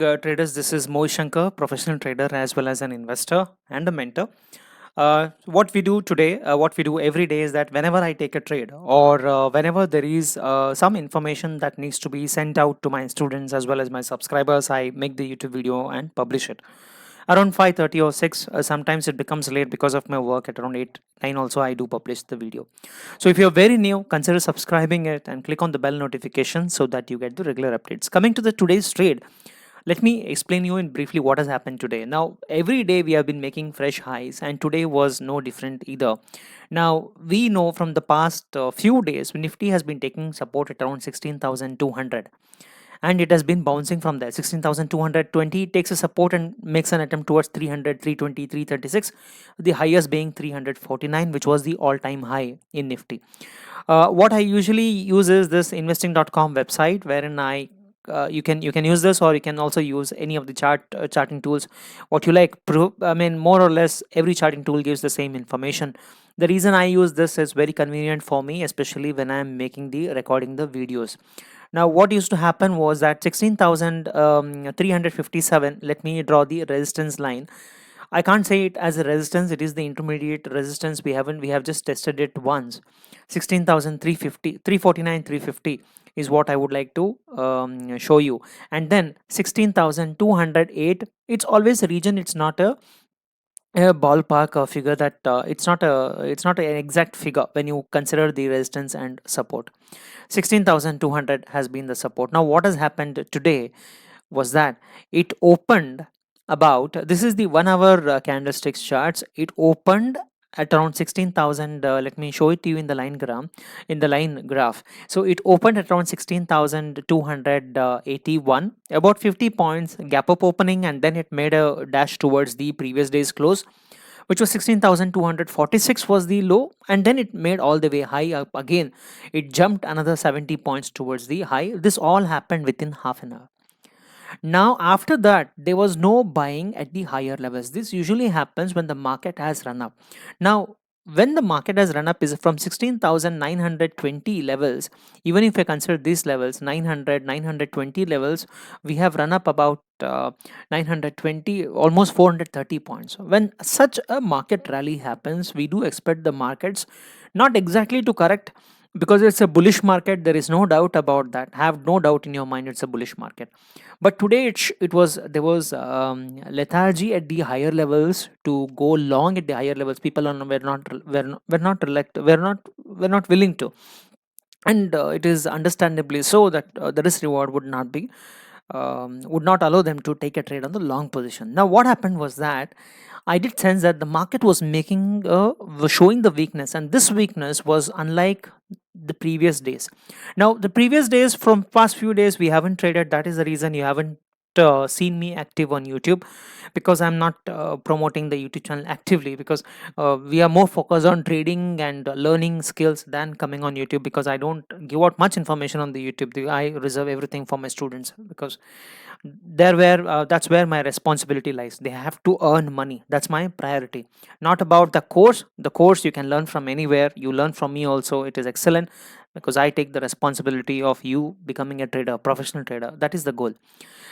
Traders, this is Mohiith Shankar, professional trader as well as an investor and a mentor. What we do today, what we do every day is that whenever I take a trade or whenever there is some information that needs to be sent out to my students as well as my subscribers, I make the YouTube video and publish it. Around 5:30 or 6, sometimes it becomes late because of my work. At around 8, 9 also I do publish the video. So if you're very new, consider subscribing it and click on the bell notification so that you get the regular updates. Coming to the today's trade, let me explain you in briefly what has happened today. Now, every day we have been making fresh highs, and today was no different either. Now, we know from the past few days, Nifty has been taking support at around 16,200, and it has been bouncing from there. 16,220 takes a support and makes an attempt towards 300, 320, 336, the highest being 349, which was the all-time high in Nifty. What I usually use is this investing.com website, wherein you can use this, or you can also use any of the charting tools what you like. I mean, more or less every charting tool gives the same information. The reason I use this is very convenient for me, especially when I'm making the recording the videos. Now what used to happen was that 16,357, let me draw the resistance line. I can't say it as a resistance, it is the intermediate resistance. We have just tested it once. 16,350, 349, 350 is what I would like to show you. And then 16,208, it's always a region, it's not a ballpark figure, that it's not an exact figure when you consider the resistance and support. 16,200 has been the support. Now what has happened today was that it opened about, this is the 1 hour candlesticks charts, it opened at around 16,000. Let me show it to you in the line graph. So it opened at around 16,281, about 50 points gap up opening, and then it made a dash towards the previous day's close, which was 16,246 was the low, and then it made all the way high up again. It jumped another 70 points towards the high. This all happened within half an hour. Now, after that, there was no buying at the higher levels. This usually happens when the market has run up. Now, when the market has run up is from 16,920 levels. Even if I consider these levels, 900, 920 levels, we have run up about 920, almost 430 points. When such a market rally happens, we do expect the markets not exactly to correct, because it's a bullish market. There is no doubt about that. Have no doubt in your mind, it's a bullish market. But today there was lethargy at the higher levels to go long at the higher levels. People were not willing to, and it is understandably so that the risk reward would not allow them to take a trade on the long position. Now what happened was that I did sense that the market was was showing the weakness, and this weakness was unlike the previous days. Now the previous days, from past few days, we haven't traded. That is the reason you haven't seen me active on YouTube, because I'm not promoting the YouTube channel actively, because we are more focused on trading and learning skills than coming on YouTube, because I don't give out much information on the YouTube. I reserve everything for my students, because that's where my responsibility lies. They have to earn money. That's my priority, not about the course. The course you can learn from anywhere. You learn from me also, it is excellent, because I take the responsibility of you becoming a trader, professional trader. That is the goal.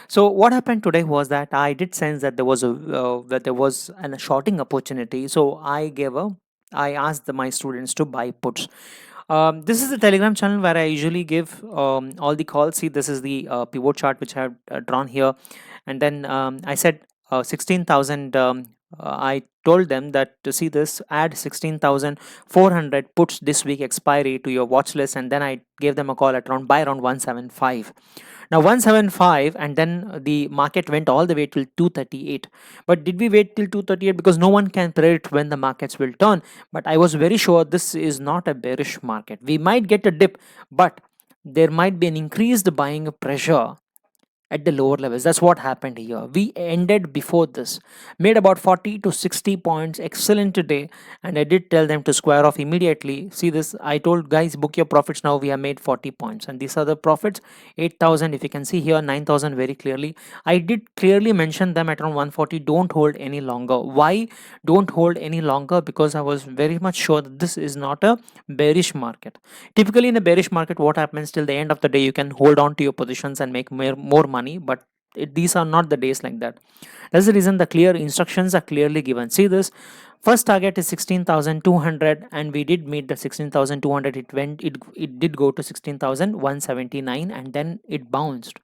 So what happened today was that I did sense that there was a shorting opportunity. So I asked my students to buy puts. This is the Telegram channel where I usually give all the calls. See, this is the pivot chart which I have drawn here, and then I said 16,000. I told them that to see this, add 16,400 puts this week expiry to your watch list, and then I gave them a call at around 175. Now 175, and then the market went all the way till 238. But did we wait till 238? Because no one can predict when the markets will turn. But I was very sure this is not a bearish market. We might get a dip, but there might be an increased buying pressure at the lower levels. That's what happened here. We ended before this, made about 40 to 60 points. Excellent today, and I did tell them to square off immediately. See this, I told guys, book your profits now. We have made 40 points, and these are the profits. 8,000, if you can see here, 9,000 very clearly. I did clearly mention them at around 140. Don't hold any longer. Why don't hold any longer? Because I was very much sure that this is not a bearish market. Typically in a bearish market, what happens, till the end of the day you can hold on to your positions and make more money, but these are not the days like that. That's the reason the clear instructions are clearly given. See this, first target is 16,200 and we did meet the 16,200. It did go to 16,179 and then it bounced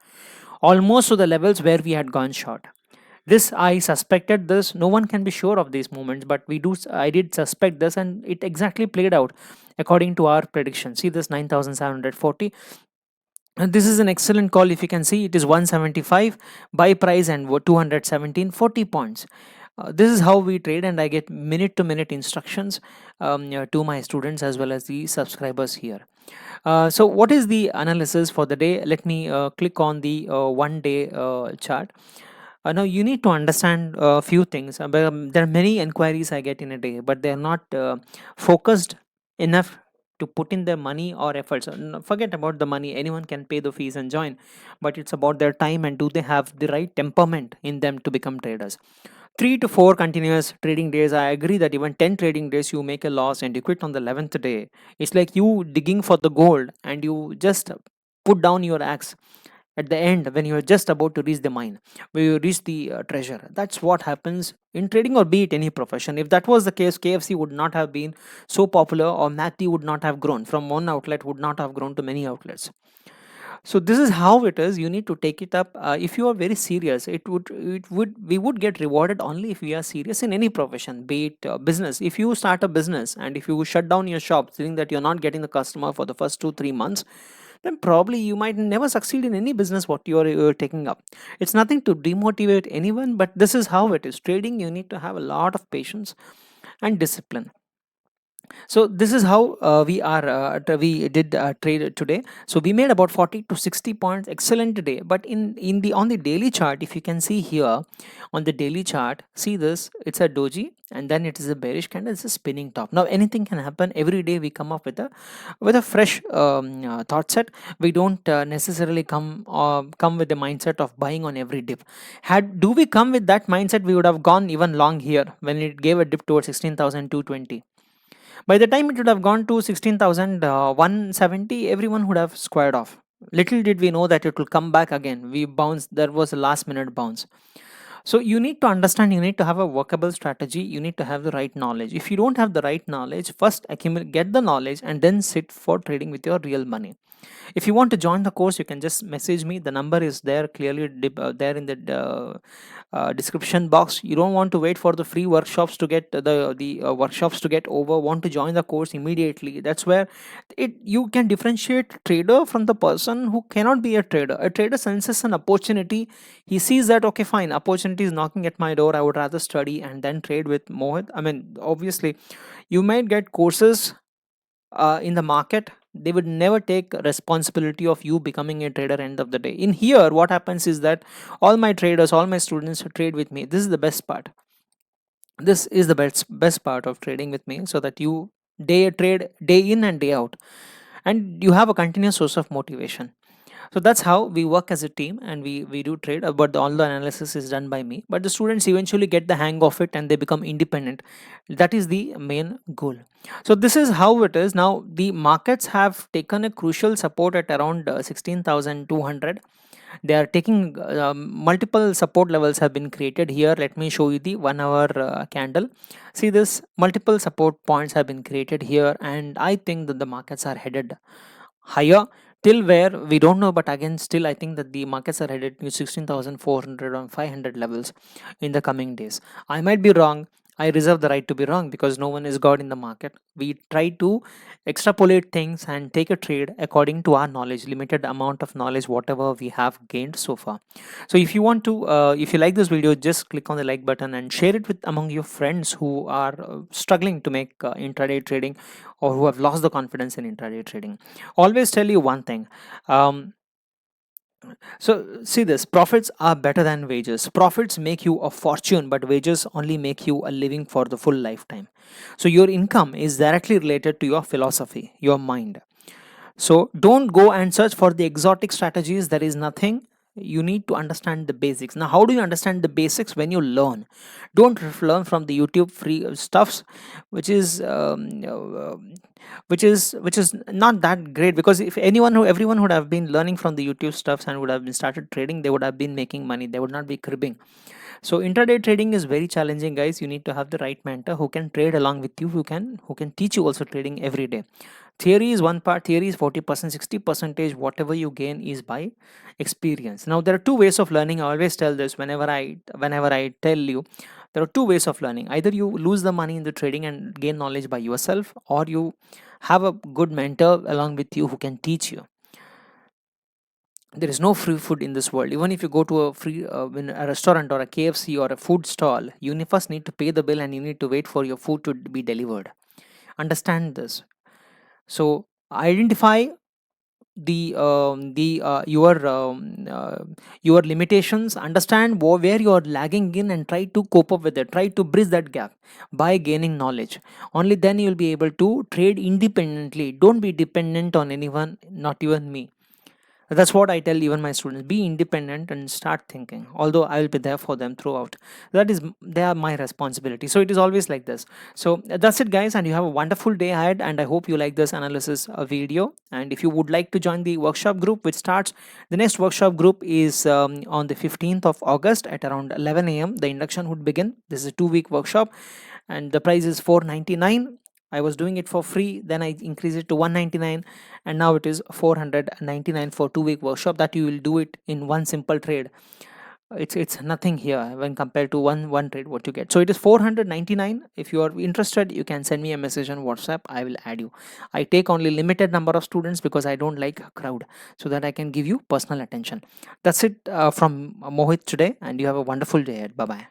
almost to the levels where we had gone short. This I suspected this. No one can be sure of these moments, but I did suspect this, and it exactly played out according to our prediction. See this 9,740. And this is an excellent call. If you can see, it is 175 buy price and 217, 40 points. This is how we trade, and I get minute to minute instructions to my students as well as the subscribers here. So what is the analysis for the day? Let me click on the 1 day chart. Now you need to understand a few things. There are many inquiries I get in a day, but they are not focused enough to put in their money or efforts. Forget about the money. Anyone can pay the fees and join, but it's about their time and do they have the right temperament in them to become traders. 3 to 4 continuous trading days. I agree that even 10 trading days you make a loss and you quit on the 11th day. It's like you digging for the gold and you just put down your axe at the end when you're just about to reach the mine, where you reach the treasure. That's what happens in trading, or be it any profession. If that was the case, KFC would not have been so popular, or MATIS would not have grown from one outlet, would not have grown to many outlets. So this is how it is. You need to take it up. If you are very serious, we would get rewarded only if we are serious in any profession, be it business. If you start a business and if you shut down your shop saying that you're not getting the customer for the first 2-3 months, then probably you might never succeed in any business what you're taking up. It's nothing to demotivate anyone, but this is how it is. Trading, you need to have a lot of patience and discipline. So this is how we did trade today. So we made about 40 to 60 points. Excellent day. But in the on the daily chart, if you can see here on the daily chart, see this, it's a doji and then it is a bearish candle. It's a spinning top. Now anything can happen. Every day we come up with a fresh thought set. We don't necessarily come with the mindset of buying on every dip. Do we come with that mindset, we would have gone even long here when it gave a dip towards 16,220. By the time it would have gone to 16,170, everyone would have squared off. Little did we know that it will come back again. We bounced, there was a last minute bounce. So you need to understand, you need to have a workable strategy, you need to have the right knowledge. If you don't have the right knowledge, first get the knowledge and then sit for trading with your real money. If you want to join the course, you can just message me. The number is there clearly there in the description box. You don't want to wait for the free workshops to get the workshops to get over. Want to join the course immediately. That's where you can differentiate trader from the person who cannot be a trader. A trader senses an opportunity. He sees that, okay, fine, opportunity is knocking at my door, I would rather study and then trade with Mohiith. I mean, obviously you might get courses in the market. They would never take responsibility of you becoming a trader end of the day. In here, what happens is that all my traders, all my students trade with me. This is the best part. This is the best part of trading with me, so that you trade day in and day out, and you have a continuous source of motivation. So that's how we work as a team, and we do trade, but all the analysis is done by me. But the students eventually get the hang of it and they become independent. That is the main goal. So this is how it is. Now the markets have taken a crucial support at around 16,200. They are taking multiple support levels have been created here. Let me show you the 1 hour candle. See this, multiple support points have been created here, and I think that the markets are headed higher. Till where we don't know, but again still I think that the markets are headed to 16,400 or 500 levels in the coming days. I might be wrong. I reserve the right to be wrong because no one is God in the market. We try to extrapolate things and take a trade according to our knowledge, limited amount of knowledge, whatever we have gained so far. So if you want to, if you like this video, just click on the like button and share it with among your friends who are struggling to make intraday trading, or who have lost the confidence in intraday trading. Always tell you one thing. So see this, profits are better than wages. Profits make you a fortune, but wages only make you a living for the full lifetime. So your income is directly related to your philosophy, your mind. So don't go and search for the exotic strategies. There is nothing you need to understand the basics. Now, how do you understand the basics? When you learn, don't learn from the YouTube free stuffs, which is which is not that great, because if everyone would have been learning from the YouTube stuffs and would have been started trading, they would have been making money, they would not be cribbing. So intraday trading is very challenging, guys. You need to have the right mentor who can trade along with you, who can teach you also trading every day. Theory is one part, theory is 40%, 60 percentage whatever you gain is by experience. Now there are two ways of learning. I always tell this whenever I tell you, there are two ways of learning. Either you lose the money in the trading and gain knowledge by yourself, or you have a good mentor along with you who can teach you. There is no free food in this world. Even if you go to in a restaurant or a KFC or a food stall, you first need to pay the bill and you need to wait for your food to be delivered. Understand this. So identify your limitations. Understand where you are lagging in and try to cope up with it. Try to bridge that gap by gaining knowledge. Only then you will be able to trade independently. Don't be dependent on anyone, not even me. That's what I tell even my students: be independent and start thinking, although I will be there for them throughout. They are my responsibility, so it is always like this. So that's it, guys, and you have a wonderful day ahead, and I hope you like this analysis video. And if you would like to join the workshop group, which starts, the next workshop group is on the 15th of August at around 11 a.m. The induction would begin. This is a 2-week workshop and the price is 499. I was doing it for free, then I increased it to 199, and now it is 499 for 2-week workshop that you will do it in one simple trade. It's nothing here when compared to one trade what you get. So it is 499. If you are interested, you can send me a message on WhatsApp. I will add you. I take only limited number of students because I don't like crowd, so that I can give you personal attention. That's it from Mohit today, and you have a wonderful day ahead. Bye bye.